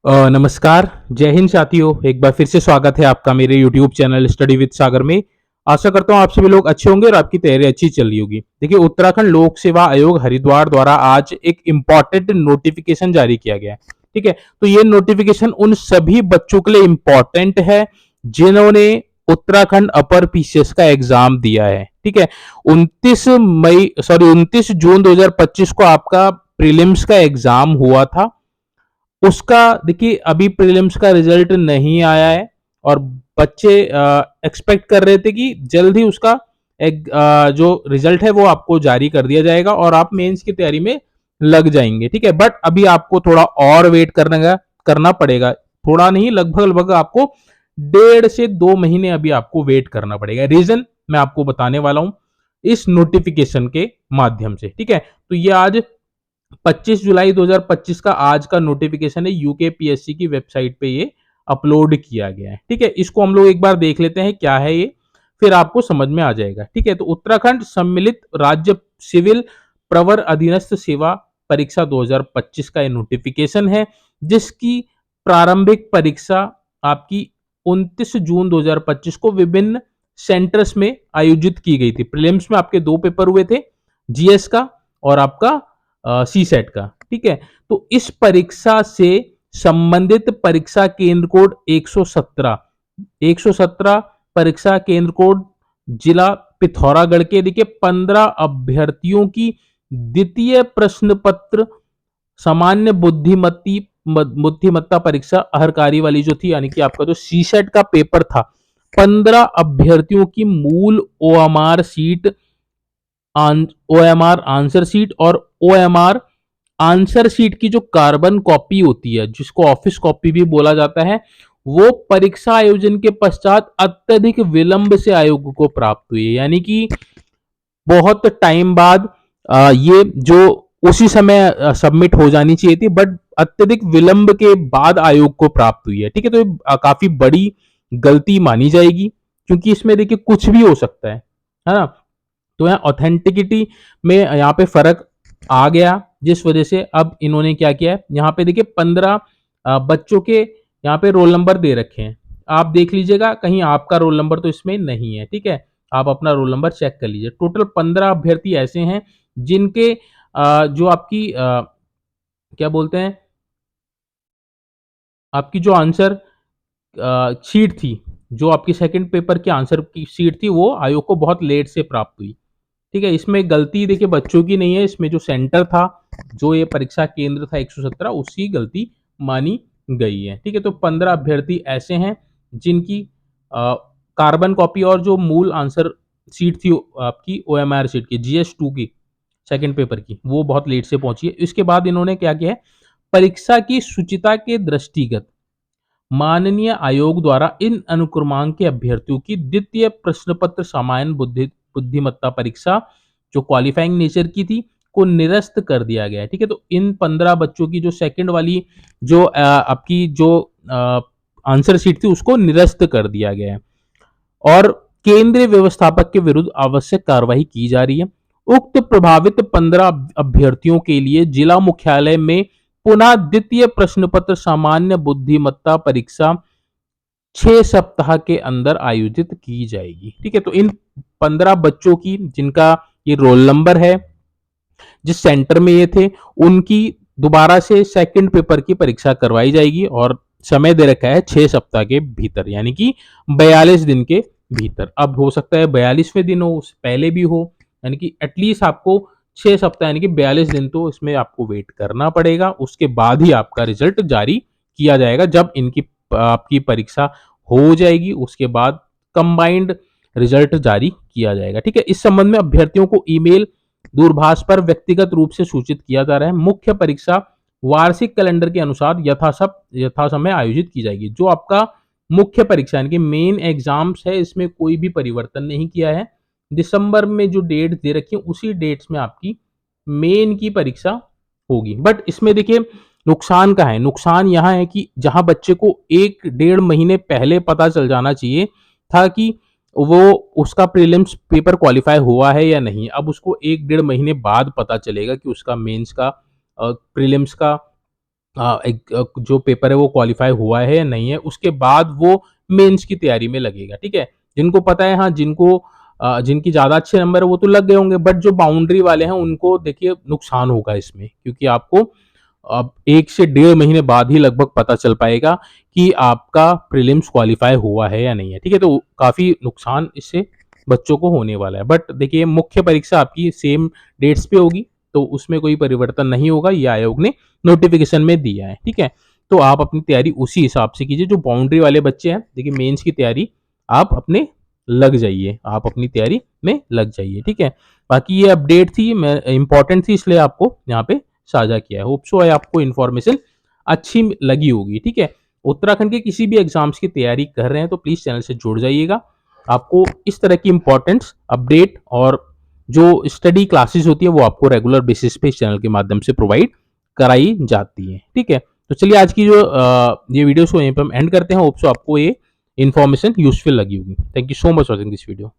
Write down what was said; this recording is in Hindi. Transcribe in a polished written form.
नमस्कार, जय हिंद साथियों। एक बार फिर से स्वागत है आपका मेरे यूट्यूब चैनल स्टडी विद सागर में। आशा करता हूँ आप सभी लोग अच्छे होंगे और आपकी तैयारी अच्छी चल रही होगी। देखिए, उत्तराखंड लोक सेवा आयोग हरिद्वार द्वारा आज एक इम्पॉर्टेंट नोटिफिकेशन जारी किया गया है। ठीक है, तो ये नोटिफिकेशन उन सभी बच्चों के लिए इम्पॉर्टेंट है जिन्होंने उत्तराखंड अपर पीसीएस का एग्जाम दिया है। ठीक है, 29 जून 2025 को आपका प्रीलिम्स का एग्जाम हुआ था। उसका देखिए अभी प्रीलिम्स का रिजल्ट नहीं आया है और बच्चे एक्सपेक्ट कर रहे थे कि जल्द ही उसका एक जो रिजल्ट है वो आपको जारी कर दिया जाएगा और आप मेंस की तैयारी में लग जाएंगे। ठीक है, बट अभी आपको थोड़ा और वेट करना पड़ेगा। थोड़ा नहीं, लगभग लगभग आपको 1.5 से 2 महीने अभी आपको वेट करना पड़ेगा। रीजन मैं आपको बताने वाला हूं इस नोटिफिकेशन के माध्यम से। ठीक है, तो ये आज 25 जुलाई 2025 का आज का नोटिफिकेशन है। यूकेपीएससी की वेबसाइट पे ये अपलोड किया गया है। ठीक है, इसको हम लोग एक बार देख लेते हैं क्या है ये, फिर आपको समझ में आ जाएगा। ठीक है, तो उत्तराखंड सम्मिलित राज्य सिविल प्रवर अधीनस्थ सेवा परीक्षा 2025 का ये नोटिफिकेशन है, जिसकी प्रारंभिक परीक्षा आपकी 29 जून 2025 को विभिन्न सेंटर्स में आयोजित की गई थी। प्रीलिम्स में आपके 2 पेपर हुए थे, जीएस का और आपका सी सेट का। ठीक है, तो इस परीक्षा से संबंधित परीक्षा केंद्र कोड 117 परीक्षा केंद्र कोड जिला पिथौरागढ़ के देखिए 15 अभ्यर्थियों की द्वितीय प्रश्न पत्र सामान्य बुद्धिमत्ता परीक्षा अहरकारी वाली जो थी, यानी कि आपका जो सी सेट का पेपर था, 15 अभ्यर्थियों की मूल OMR sheet, OMR answer sheet और ओएमआर आंसर शीट की जो कार्बन कॉपी होती है, जिसको ऑफिस कॉपी भी बोला जाता है, वो परीक्षा आयोजन के पश्चात अत्यधिक विलंब से आयोग को प्राप्त हुई है। यानी कि बहुत टाइम बाद ये जो उसी समय सबमिट हो जानी चाहिए थी, बट अत्यधिक विलंब के बाद आयोग को प्राप्त हुई है। ठीक है, तो ये काफी बड़ी गलती मानी जाएगी, क्योंकि इसमें देखिए कुछ भी हो सकता है ना। तो यहाँ ऑथेंटिकिटी में यहाँ पे फर्क आ गया, जिस वजह से अब इन्होंने क्या किया है, यहाँ पे देखिए 15 बच्चों के यहाँ पे रोल नंबर दे रखे हैं। आप देख लीजिएगा, कहीं आपका रोल नंबर तो इसमें नहीं है। ठीक है, आप अपना रोल नंबर चेक कर लीजिए। टोटल 15 अभ्यर्थी ऐसे हैं जिनके जो आपकी क्या बोलते हैं, आपकी जो आंसर शीट थी, जो आपकी सेकंड पेपर की आंसर की शीट थी, वो आयोग को बहुत लेट से प्राप्त हुई। ठीक है, इसमें गलती देखिए बच्चों की नहीं है, इसमें जो सेंटर था, जो ये परीक्षा केंद्र था 117, उसकी गलती मानी गई है। ठीक है, तो 15 अभ्यर्थी ऐसे हैं जिनकी कार्बन कॉपी और जो मूल आंसर सीट थी आपकी ओएमआर सीट की, जीएस 2 की सेकंड पेपर की, वो बहुत लेट से पहुंची है। इसके बाद इन्होंने क्या किया है, परीक्षा की शुचिता के दृष्टिगत माननीय आयोग द्वारा इन अनुक्रमांक के अभ्यर्थियों की द्वितीय प्रश्न पत्र सामान्य बुद्धिमत्ता परीक्षा जो क्वालिफाइंग नेचर की थी, को निरस्त कर दिया गया है। ठीक है, तो इन 15 बच्चों की जो सेकंड वाली जो आपकी जो आंसर शीट थी, उसको निरस्त कर दिया गया है और केंद्रीय व्यवस्थापक के विरुद्ध आवश्यक कार्रवाई की जा रही है। उक्त प्रभावित 15 अभ्यर्थियों के लिए जिला मुख्यालय में पुनः द्वितीय प्रश्न पत्र सामान्य बुद्धिमत्ता परीक्षा 6 सप्ताह के अंदर आयोजित की जाएगी। ठीक है, तो इन 15 बच्चों की जिनका ये रोल नंबर है, जिस सेंटर में ये थे, उनकी दोबारा से सेकंड पेपर की परीक्षा करवाई जाएगी और समय दे रखा है 6 सप्ताह के भीतर, यानी कि 42 दिन के भीतर। अब हो सकता है 42वें दिन हो, उससे पहले भी हो, यानी कि एटलीस्ट आपको 6 सप्ताह यानी कि 42 दिन तो इसमें आपको वेट करना पड़ेगा। उसके बाद ही आपका रिजल्ट जारी किया जाएगा। जब इनकी आपकी परीक्षा हो जाएगी, उसके बाद कंबाइंड रिजल्ट जारी किया जाएगा। ठीक है, इस संबंध में अभ्यर्थियों को ईमेल, दूरभाष पर व्यक्तिगत रूप से सूचित किया जा रहा है। मुख्य परीक्षा वार्षिक कैलेंडर के अनुसार यथासमय आयोजित की जाएगी। जो आपका मुख्य परीक्षा यानी कि मेन एग्जाम्स है, इसमें कोई भी परिवर्तन नहीं किया है। दिसंबर में जो डेट दे रखी है, उसी डेट्स में आपकी मेन की परीक्षा होगी। बट इसमें देखिए नुकसान का है, नुकसान यहाँ है कि जहां बच्चे को 1-1.5 महीने पहले पता चल जाना चाहिए था कि वो उसका प्रीलिम्स पेपर क्वालिफाई हुआ है या नहीं, अब उसको 1-1.5 महीने बाद पता चलेगा कि उसका मेंस का प्रीलिम्स का जो पेपर है वो क्वालिफाई हुआ है या नहीं है, उसके बाद वो मेंस की तैयारी में लगेगा, ठीक है। जिनको पता है, हाँ, जिनकी ज़्यादा अच्छे नंबर है वो तो लग गए होंगे, बट जो बाउंड्री वाले हैं उनको देखिए नुकसान होगा इसमें, क्योंकि आपको अब 1 से डेढ़ महीने बाद ही लगभग पता चल पाएगा कि आपका प्रीलिम्स क्वालिफाई हुआ है या नहीं है, ठीक है। तो काफ़ी नुकसान इससे बच्चों को होने वाला है। बट देखिए मुख्य परीक्षा आपकी सेम डेट्स पे होगी, तो उसमें कोई परिवर्तन नहीं होगा, ये आयोग ने नोटिफिकेशन में दिया है, ठीक है। तो आप अपनी तैयारी उसी हिसाब से कीजिए। जो बाउंड्री वाले बच्चे हैं, देखिए मेंस की तैयारी आप अपने लग जाइए, आप अपनी तैयारी में लग जाइए, ठीक है। बाकी ये अपडेट थी, मैं इंपॉर्टेंट थी इसलिए आपको यहाँ पे साझा किया है। होप सो है आपको इन्फॉर्मेशन अच्छी लगी होगी, ठीक है। उत्तराखंड के किसी भी एग्जाम्स की तैयारी कर रहे हैं तो प्लीज चैनल से जुड़ जाइएगा। आपको इस तरह की इंपॉर्टेंट्स अपडेट और जो स्टडी क्लासेस होती है वो आपको रेगुलर बेसिस पे इस चैनल के माध्यम से प्रोवाइड कराई जाती है, ठीक है। तो चलिए आज की जो ये वीडियो को यहीं पर हम एंड करते हैं। होप सो आपको ये इन्फॉर्मेशन यूजफुल लगी होगी। Thank you so much watching this video.